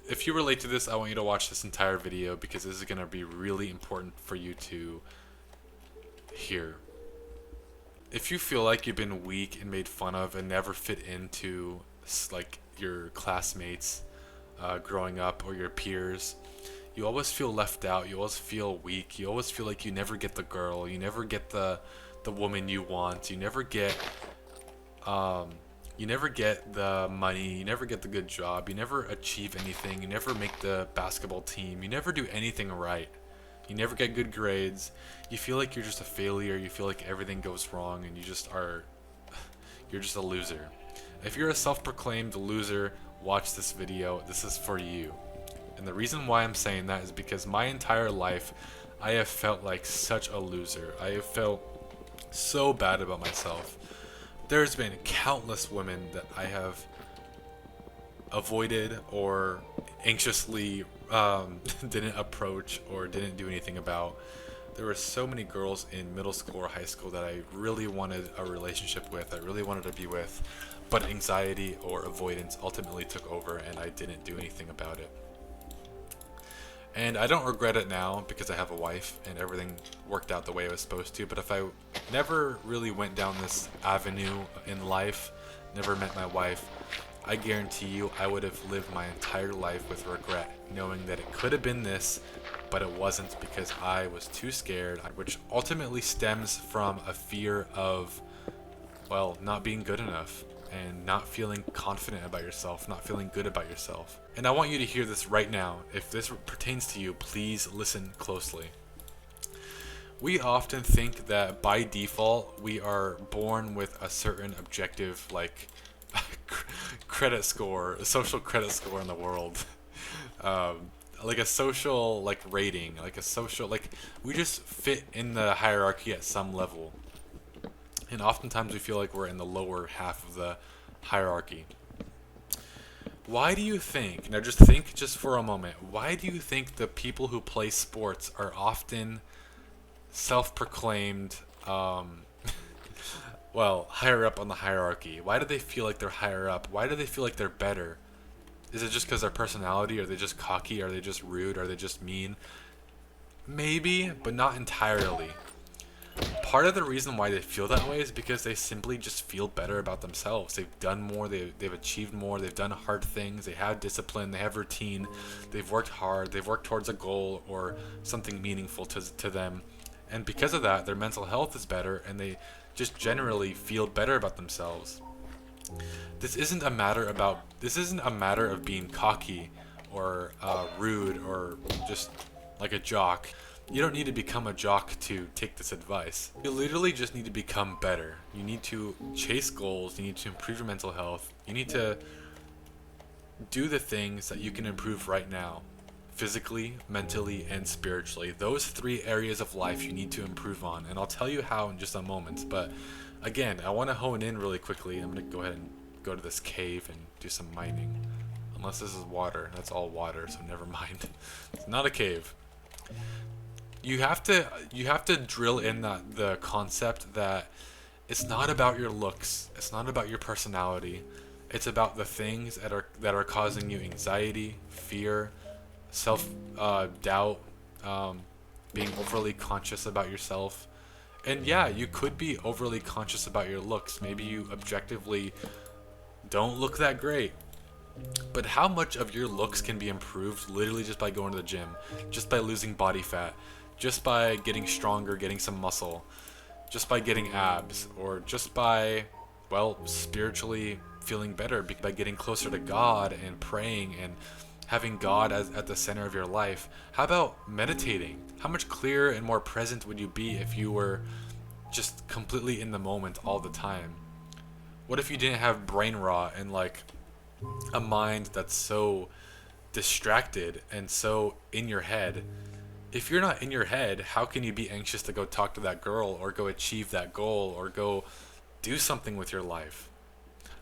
If you relate to this, I want you to watch this entire video because this is going to be really important for you to hear. If you feel like you've been weak and made fun of and never fit into like your classmates growing up or your peers, you always feel left out, you always feel weak, you always feel like you never get the girl, you never get the woman you want, um, you never get the money, you never get the good job, you never achieve anything, you never make the basketball team, you never do anything right. You never get good grades. You feel like you're just a failure, you feel like everything goes wrong and you're just a loser. If you're a self-proclaimed loser, watch this video. This is for you. And the reason why I'm saying that is because my entire life I have felt like such a loser. I have felt so bad about myself. There's been countless women that I have avoided or anxiously didn't approach or didn't do anything about. There were so many girls in middle school or high school that I really wanted a relationship with, I really wanted to be with, but anxiety or avoidance ultimately took over and I didn't do anything about it. And I don't regret it now because I have a wife and everything worked out the way it was supposed to. But if I never really went down this avenue in life, never met my wife, I guarantee you I would have lived my entire life with regret, knowing that it could have been this, but it wasn't because I was too scared, which ultimately stems from a fear of, well, not being good enough and not feeling confident about yourself, not feeling good about yourself. And I want you to hear this right now. If this pertains to you, please listen closely. We often think that by default we are born with a certain objective, like credit score, a social credit score in the world. Um, like a social like rating, like a social like we just fit in the hierarchy at some level. And oftentimes we feel like we're in the lower half of the hierarchy. Why do you think, now just think just for a moment, why do you think the people who play sports are often self-proclaimed, well, higher up on the hierarchy? Why do they feel like they're higher up? Why do they feel like they're better? Is it just because their personality? Are they just cocky? Are they just rude? Are they just mean? Maybe, but not entirely. Part of the reason why they feel that way is because they simply just feel better about themselves. They've done more, they've achieved more, they've done hard things, they have discipline, they have routine, they've worked hard, they've worked towards a goal or something meaningful to them. And because of that, their mental health is better and they just generally feel better about themselves. This isn't a matter of being cocky or rude or just like a jock. You don't need to become a jock to take this advice. You literally just need to become better. You need to chase goals. You need to improve your mental health. You need to do the things that you can improve right now. Physically, mentally, and spiritually. Those three areas of life you need to improve on. And I'll tell you how in just a moment. But again, I want to hone in really quickly. I'm going to go ahead and go to this cave and do some mining. Unless this is water. That's all water, so never mind. It's not a cave. You have to drill in the concept that it's not about your looks, it's not about your personality, it's about the things that are causing you anxiety, fear, self doubt, being overly conscious about yourself. And yeah, you could be overly conscious about your looks. Maybe you objectively don't look that great. But how much of your looks can be improved literally just by going to the gym, just by losing body fat, just by getting stronger, getting some muscle, just by getting abs, or just by, well, spiritually feeling better by getting closer to God and praying and having God at the center of your life? How about meditating? How much clearer and more present would you be if you were just completely in the moment all the time? What if you didn't have brain rot and like a mind that's so distracted and so in your head? If you're not in your head, how can you be anxious to go talk to that girl or go achieve that goal or go do something with your life?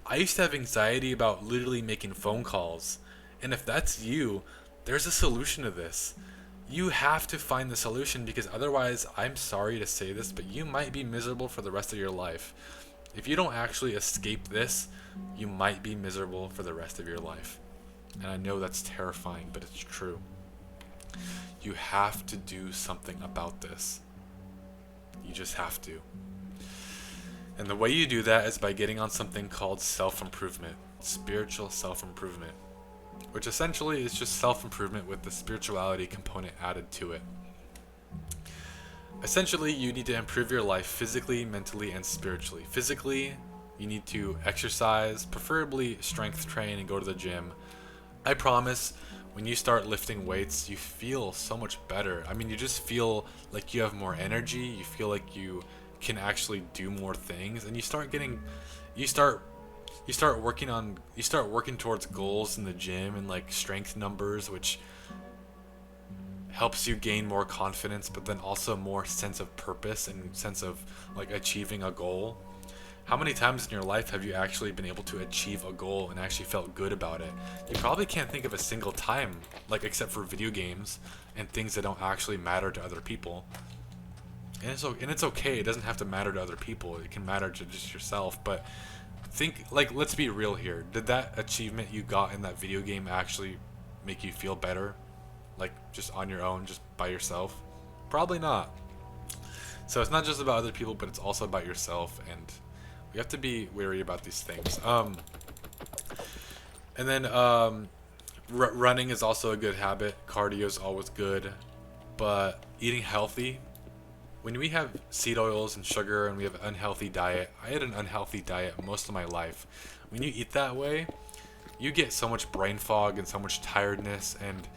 I used to have anxiety about literally making phone calls. And if that's you, there's a solution to this. You have to find the solution because otherwise, I'm sorry to say this, but you might be miserable for the rest of your life. If you don't actually escape this, you might be miserable for the rest of your life. And I know that's terrifying, but it's true. You have to do something about this. You just have to. And the way you do that is by getting on something called self-improvement, spiritual self-improvement, which essentially is just self-improvement with the spirituality component added to it. Essentially, you need to improve your life physically, mentally, and spiritually. Physically, you need to exercise, preferably strength train and go to the gym. I promise, when you start lifting weights, you feel so much better. I mean, you just feel like you have more energy, you feel like you can actually do more things, and you start working towards goals in the gym and like strength numbers, which helps you gain more confidence, but then also more sense of purpose and sense of like achieving a goal. How many times in your life have you actually been able to achieve a goal and actually felt good about it? You probably can't think of a single time, like except for video games and things that don't actually matter to other people. And it's okay. It doesn't have to matter to other people. It can matter to just yourself. But let's be real here. Did that achievement you got in that video game actually make you feel better? Like just on your own, just by yourself? Probably not. So it's not just about other people, but it's also about yourself, and we have to be wary about these things. And then running is also a good habit. Cardio is always good, but eating healthy. When we have seed oils and sugar and we have an unhealthy diet, I had an unhealthy diet most of my life. When you eat that way, you get so much brain fog and so much tiredness, and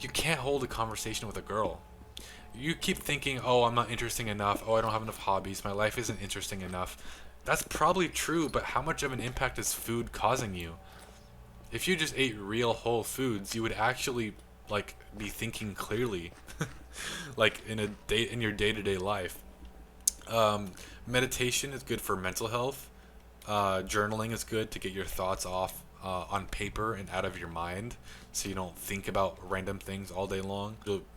you can't hold a conversation with a girl. You keep thinking, oh, I'm not interesting enough. Oh, I don't have enough hobbies. My life isn't interesting enough. That's probably true, but how much of an impact is food causing you? If you just ate real whole foods, you would actually like be thinking clearly, like in your day-to-day life. Meditation is good for mental health. Journaling is good to get your thoughts off on paper and out of your mind, so you don't think about random things all day long,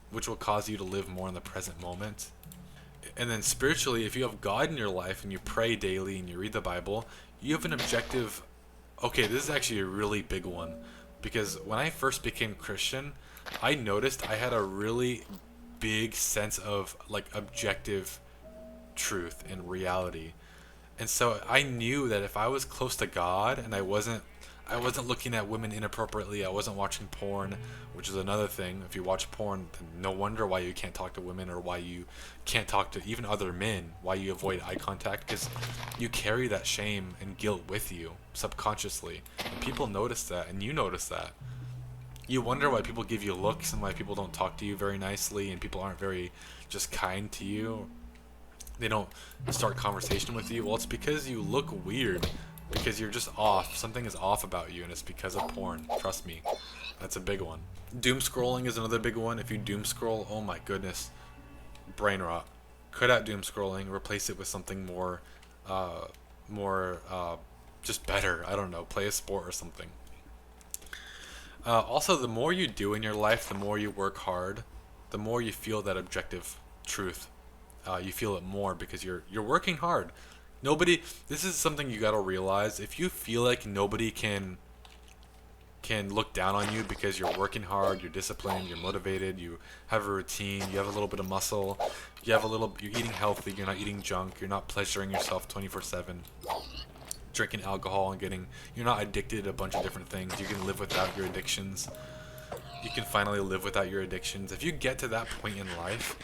which will cause you to live more in the present moment. And then spiritually, if you have God in your life and you pray daily and you read the Bible, you have an objective. Okay, this is actually a really big one, because when I first became Christian, I noticed I had a really big sense of like objective truth and reality. And so I knew that if I was close to God and I wasn't looking at women inappropriately, I wasn't watching porn, which is another thing. If you watch porn, then no wonder why you can't talk to women, or why you can't talk to even other men, why you avoid eye contact, because you carry that shame and guilt with you subconsciously. And people notice that, and you notice that. You wonder why people give you looks and why people don't talk to you very nicely, and people aren't very just kind to you. They don't start conversation with you. Well, it's because you look weird. Because you're just off. Something is off about you, and it's because of porn. Trust me. That's a big one. Doom scrolling is another big one. If you doom scroll, oh my goodness. Brain rot. Cut out doom scrolling. Replace it with something more just better. I don't know. Play a sport or something. Also, the more you do in your life, the more you work hard, the more you feel that objective truth. You feel it more because you're working hard. This is something you gotta realize. If you feel like nobody can look down on you because you're working hard, you're disciplined, you're motivated, you have a routine, you have a little bit of muscle, you're eating healthy, you're not eating junk, you're not pleasuring yourself 24/7, drinking alcohol and you're not addicted to a bunch of different things. You can live without your addictions. You can finally live without your addictions. If you get to that point in life,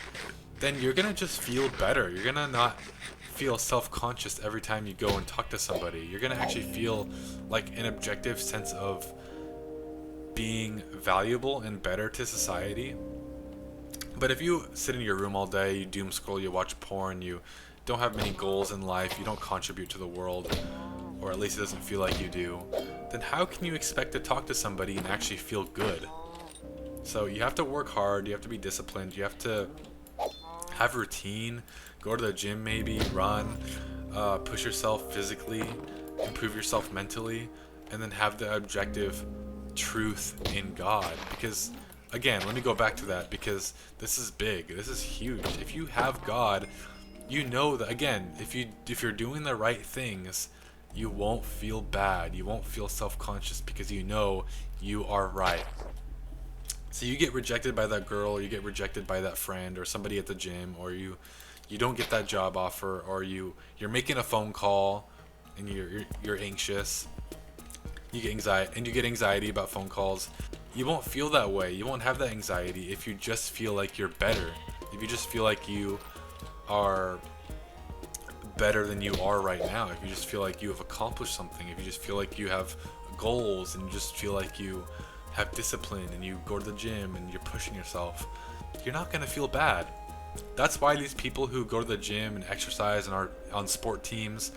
then you're gonna just feel better. You're gonna not feel self-conscious every time you go and talk to somebody. You're gonna actually feel like an objective sense of being valuable and better to society. But if you sit in your room all day, you doom scroll, you watch porn, you don't have many goals in life, you don't contribute to the world, or at least it doesn't feel like you do, then how can you expect to talk to somebody and actually feel good? So you have to work hard, you have to be disciplined, you have to have routine, go to the gym maybe, run, push yourself physically, improve yourself mentally, and then have the objective truth in God. Because, again, let me go back to that, because this is big, this is huge. If you have God, you know that, again, if you're doing the right things, you won't feel bad. You won't feel self-conscious because you know you are right. So you get rejected by that girl, or you get rejected by that friend or somebody at the gym, or you don't get that job offer, or you're making a phone call and you're anxious. You get anxiety about phone calls. You won't feel that way. You won't have that anxiety if you just feel like you're better. If you just feel like you are better than you are right now, if you just feel like you have accomplished something, if you just feel like you have goals, and you just feel like you have discipline, and you go to the gym and you're pushing yourself, you're not going to feel bad. That's why these people who go to the gym and exercise and are on sport teams,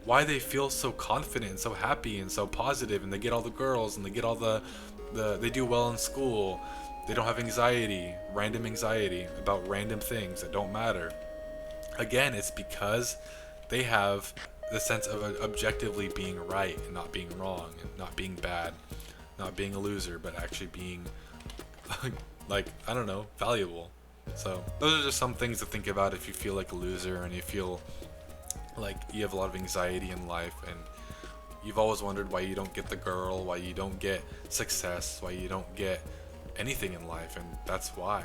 why they feel so confident and so happy and so positive, and they get all the girls, and they get all they do well in school. They don't have anxiety, random anxiety about random things that don't matter. Again, it's because they have the sense of objectively being right and not being wrong, and not being bad, not being a loser, but actually being like, I don't know, valuable. So those are just some things to think about if you feel like a loser and you feel like you have a lot of anxiety in life, and you've always wondered why you don't get the girl, why you don't get success, why you don't get anything in life, and that's why.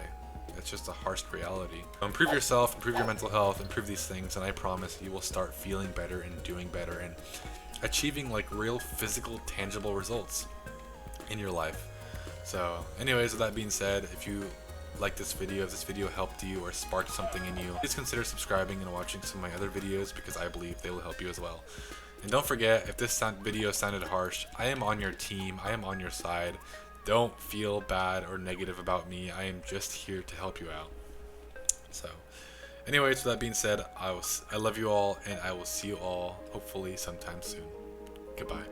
It's just a harsh reality. Improve yourself, improve your mental health, improve these things, and I promise you will start feeling better and doing better and achieving like real physical, tangible results in your life. So anyways, with that being said, if you like this video, if this video helped you or sparked something in you, please consider subscribing and watching some of my other videos, because I believe they will help you as well. And don't forget, if this video sounded harsh, I am on your team, I am on your side. Don't feel bad or negative about me. I am just here to help you out. So anyways, with that being said, I love you all, and I will see you all hopefully sometime soon. Goodbye.